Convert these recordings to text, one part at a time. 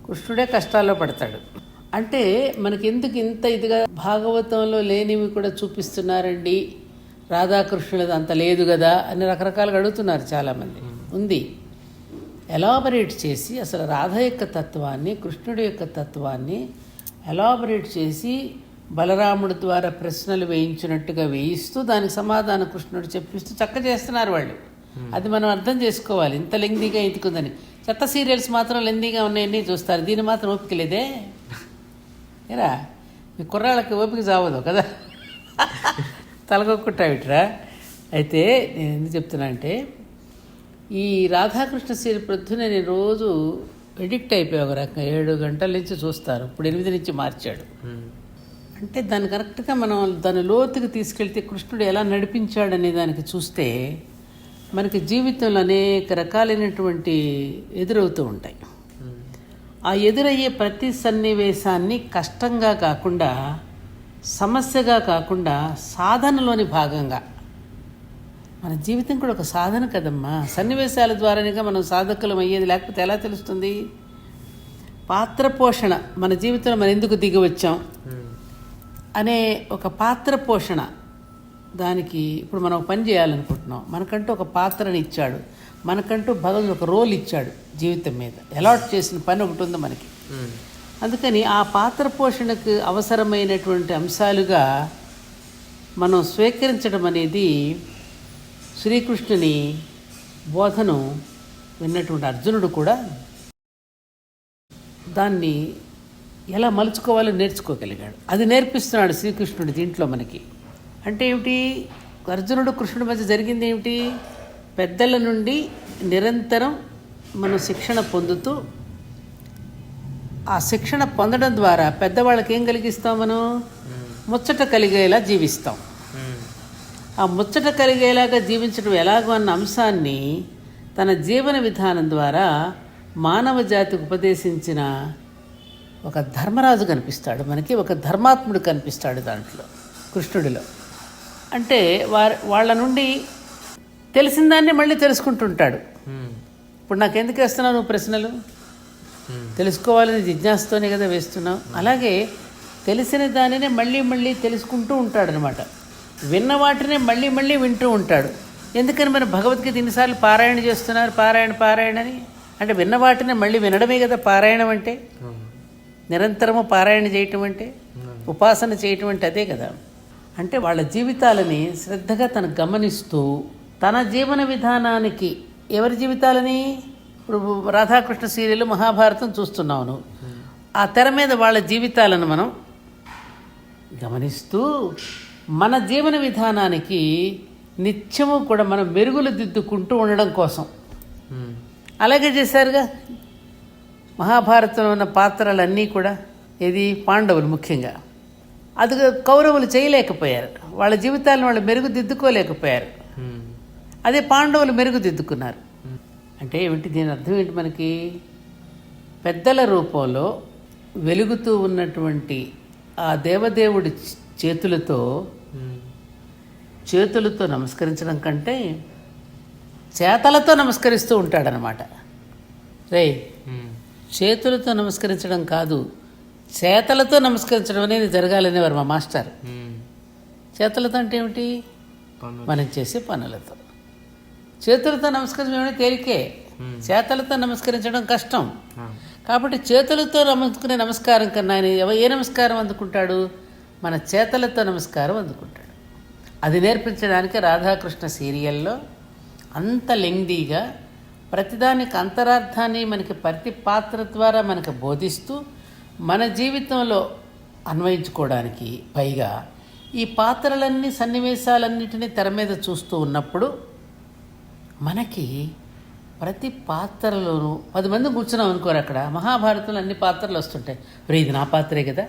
కృష్ణుడే కష్టాల్లో పడతాడు. అంటే మనకి ఎందుకు ఇంత ఇదిగా భాగవతంలో లేనివి కూడా చూపిస్తున్నారండి, రాధాకృష్ణులది అంత లేదు కదా అని రకరకాలుగా అడుగుతున్నారు చాలామంది. ఉంది, ఎలాబరేట్ చేసి అసలు రాధ యొక్క తత్వాన్ని, కృష్ణుడి యొక్క తత్వాన్ని ఎలాబరేట్ చేసి బలరాముడి ద్వారా ప్రశ్నలు వేయించినట్టుగా వేయిస్తూ దానికి సమాధానం కృష్ణుడు చెప్పిస్తూ చక్క చేస్తున్నారు వాళ్ళు. అది మనం అర్థం చేసుకోవాలి. ఇంత లెంగ్దీగా ఇంతకుందని. చెత్త సీరియల్స్ మాత్రం లెంగ్దీగా ఉన్నాయని చూస్తారు, దీన్ని మాత్రం ఓపిక లేదే. ఏరా మీ కుర్రాళ్ళకి ఓపిక చావదు కదా, తలకొక్కుంటావిట్రా. అయితే నేను ఎందుకు చెప్తున్నా అంటే, ఈ రాధాకృష్ణ సీరియల్ ప్రొద్దున నేను రోజు ఎడిక్ట్ అయిపోయా ఒక రకంగా. 7 గంటల నుంచి చూస్తాను, ఇప్పుడు 8 నుంచి మార్చాడు. అంటే దాన్ని కరెక్ట్గా మనం దాని లోతుకి తీసుకెళ్తే కృష్ణుడు ఎలా నడిపించాడనే దానికి చూస్తే మనకి జీవితంలో అనేక రకాలైనటువంటి ఎదురవుతూ ఉంటాయి. ఆ ఎదురయ్యే ప్రతి సన్నివేశాన్ని కష్టంగా కాకుండా, సమస్యగా కాకుండా, సాధనలోని భాగంగా, మన జీవితం కూడా ఒక సాధన కదమ్మా. సన్నివేశాల ద్వారానేగా మనం సాధకులం అయ్యేది, లేకపోతే ఎలా తెలుస్తుంది? పాత్ర పోషణ, మన జీవితంలో మనం ఎందుకు దిగి వచ్చాం అనే ఒక పాత్ర పోషణ. దానికి ఇప్పుడు మనం పని చేయాలనుకుంటున్నాం, మనకంటూ ఒక పాత్రని ఇచ్చాడు, మనకంటూ భగవంతుడు ఒక రోల్ ఇచ్చాడు జీవితం మీద. అలాట్ చేసిన పని ఒకటి ఉంది మనకి. అందుకని ఆ పాత్ర పోషణకు అవసరమైనటువంటి అంశాలుగా మనం స్వీకరించడం అనేది శ్రీకృష్ణుని బోధను విన్నటువంటి అర్జునుడు కూడా దాన్ని ఎలా మలుచుకోవాలో నేర్చుకోగలిగాడు. అది నేర్పిస్తున్నాడు శ్రీకృష్ణుడు దీంట్లో మనకి. అంటే ఏమిటి? అర్జునుడు కృష్ణుడి మధ్య జరిగింది ఏమిటి? పెద్దల నుండి నిరంతరం మనం శిక్షణ పొందుతూ, ఆ శిక్షణ పొందడం ద్వారా పెద్దవాళ్ళకి ఏం కలిగిస్తాం? మనం ముచ్చట కలిగేలా జీవిస్తాం. ఆ ముచ్చట కలిగేలాగా జీవించడం ఎలాగో అన్న అంశాన్ని తన జీవన విధానం ద్వారా మానవ జాతికి ఉపదేశించిన ఒక ధర్మరాజు కనిపిస్తాడు మనకి, ఒక ధర్మాత్ముడు కనిపిస్తాడు దాంట్లో, కృష్ణుడిలో. అంటే వాళ్ళ నుండి తెలిసిన దాన్ని మళ్ళీ తెలుసుకుంటుంటాడు. ఇప్పుడు నాకు ఎందుకు వేస్తున్నావు నువ్వు ప్రశ్నలు? తెలుసుకోవాలని జిజ్ఞాసతోనే కదా వేస్తున్నావు. అలాగే తెలిసిన దానినే మళ్ళీ మళ్ళీ తెలుసుకుంటూ ఉంటాడనమాట. విన్న వాటినే మళ్ళీ మళ్ళీ వింటూ ఉంటాడు. ఎందుకని మరి భగవద్గీత ఇన్నిసార్లు పారాయణ చేస్తున్నారు, పారాయణ అని? అంటే విన్న వాటినే మళ్ళీ వినడమే కదా పారాయణం అంటే. నిరంతరము పారాయణ చేయటం అంటే, ఉపాసన చేయటం అంటే అదే కదా. అంటే వాళ్ళ జీవితాలని శ్రద్ధగా తను గమనిస్తూ, తన జీవన విధానానికి, ఎవరి జీవితాలని? ఇప్పుడు రాధాకృష్ణ సీరియల్, మహాభారతం చూస్తున్నాను. ఆ తెర మీద వాళ్ళ జీవితాలను మనం గమనిస్తూ మన జీవన విధానానికి నిత్యము కూడా మనం మెరుగులు దిద్దుకుంటూ ఉండడం కోసం అలాగే చేశారుగా. మహాభారతంలో ఉన్న పాత్రలన్నీ కూడా ఏది? పాండవులు ముఖ్యంగా. అది కౌరవులు చేయలేకపోయారు, వాళ్ళ జీవితాలను వాళ్ళు మెరుగుదిద్దుకోలేకపోయారు. అదే పాండవులు మెరుగుదిద్దుకున్నారు. అంటే ఏమిటి? దీని అర్థం ఏంటి మనకి? పెద్దల రూపంలో వెలుగుతూ ఉన్నటువంటి ఆ దేవదేవుడి చేతులతో నమస్కరించడం కంటే చేతలతో నమస్కరిస్తూ ఉంటాడనమాట. చేతులతో నమస్కరించడం కాదు, చేతలతో నమస్కరించడం అనేది జరగాలనేవారు మా మాస్టర్. చేతలతో అంటే ఏమిటి? మనం చేసే పనులతో. చేతులతో నమస్కరించడం ఏమైనా తేలికే, చేతలతో నమస్కరించడం కష్టం. కాబట్టి చేతులతో నమస్కునే నమస్కారం కన్నా ఆయన ఏ నమస్కారం అందుకుంటాడు? మన చేతలతో నమస్కారం అందుకుంటాడు. అది నేర్పించడానికి రాధాకృష్ణ సీరియల్లో అంత లెంగ్దీగా ప్రతిదానికి అంతరార్థాన్ని మనకి ప్రతి పాత్ర ద్వారా మనకు బోధిస్తూ మన జీవితంలో అన్వయించుకోవడానికి, పైగా ఈ పాత్రలన్నీ, సన్నివేశాలన్నింటినీ తెర మీద చూస్తూ ఉన్నప్పుడు మనకి ప్రతి పాత్రలోనూ 10 మంది కూర్చున్నాం అనుకోరు. అక్కడ మహాభారతంలో అన్ని పాత్రలు వస్తుంటాయి. అరే ఇది నా పాత్రే కదా,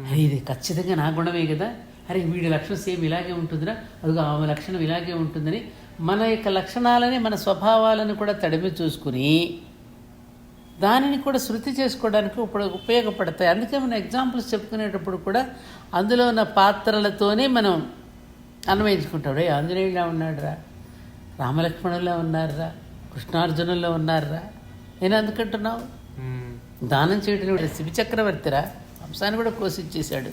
అరే ఇది ఖచ్చితంగా నా గుణమే కదా, అరే వీడి లక్షణం సేమ్ ఇలాగే ఉంటుందిరా, అదిగో ఆమె లక్షణం ఇలాగే ఉంటుందని మన యొక్క లక్షణాలని, మన స్వభావాలను కూడా తడిమి చూసుకుని దానిని కూడా శృతి చేసుకోవడానికి ఉపయోగపడతాయి. అందుకే మనం ఎగ్జాంపుల్స్ చెప్పుకునేటప్పుడు కూడా అందులో ఉన్న పాత్రలతోనే మనం అన్వయించుకుంటాం. రే ఆంజనేయులా ఉన్నాడురా, రామలక్ష్మణుల్లో ఉన్నారురా, కృష్ణార్జునుల్లో ఉన్నారురా, నేను అందుకంటున్నావు. దానం చేయడం శివ చక్రవర్తిరా, వంశాన్ని కూడా కోసిచ్చేశాడు.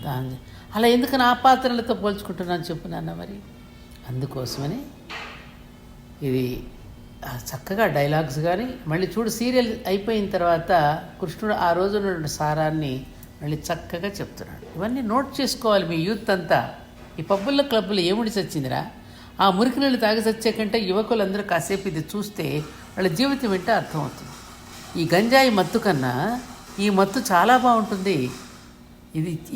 దానం అలా ఎందుకని ఆ పాత్రలతో పోల్చుకుంటున్నాను చెప్పు నాన్న. మరి అందుకోసమని ఇది చక్కగా డైలాగ్స్ కానీ మళ్ళీ చూడు సీరియల్ అయిపోయిన తర్వాత కృష్ణుడు ఆ రోజు ఉన్నటువంటి సారాన్ని మళ్ళీ చక్కగా చెప్తున్నాడు. ఇవన్నీ నోట్ చేసుకోవాలి మీ యూత్ అంతా. ఈ పబ్బుల్లో క్లబ్బులు ఏముడి చచ్చిందిరా, ఆ మురికి నీళ్ళు తాగి చచ్చే కంటే యువకులందరూ కాసేపు ఇది చూస్తే వాళ్ళ జీవితం వింటే అర్థమవుతుంది. ఈ గంజాయి మత్తు కన్నా ఈ మత్తు చాలా బాగుంటుంది.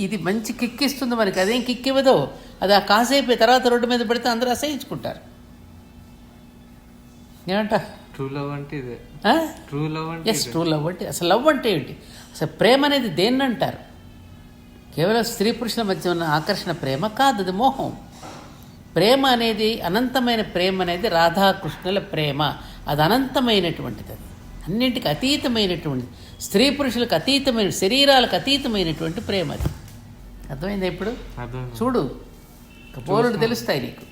ఇది మంచి కిక్ ఇస్తుంది మనకి. అదేం కిక్ ఇవ్వదో, అది ఆ కాసేపు తర్వాత రోడ్డు మీద పడితే అందరూ అసహించుకుంటారు. ఏమంట ట్రూ లవ్ అంటే ఇదే. ట్రూ లవ్ అంటే ఎస్, ట్రూ లవ్ అంటే అసలు లవ్ అంటే ఏంటి, అసలు ప్రేమ అనేది దేన్ని అంటారు? కేవలం స్త్రీ పురుషుల మధ్య ఉన్న ఆకర్షణ ప్రేమ కాదు, అది మోహం. ప్రేమ అనేది అనంతమైన ప్రేమ అనేది రాధాకృష్ణుల ప్రేమ. అది అనంతమైనటువంటిది, అది అన్నింటికి అతీతమైనటువంటిది, స్త్రీ పురుషులకు అతీతమైన, శరీరాలకు అతీతమైనటువంటి ప్రేమ. అది అర్థమైందా ఇప్పుడు? చూడు, పోలుడు తెలుస్తాయి నీకు.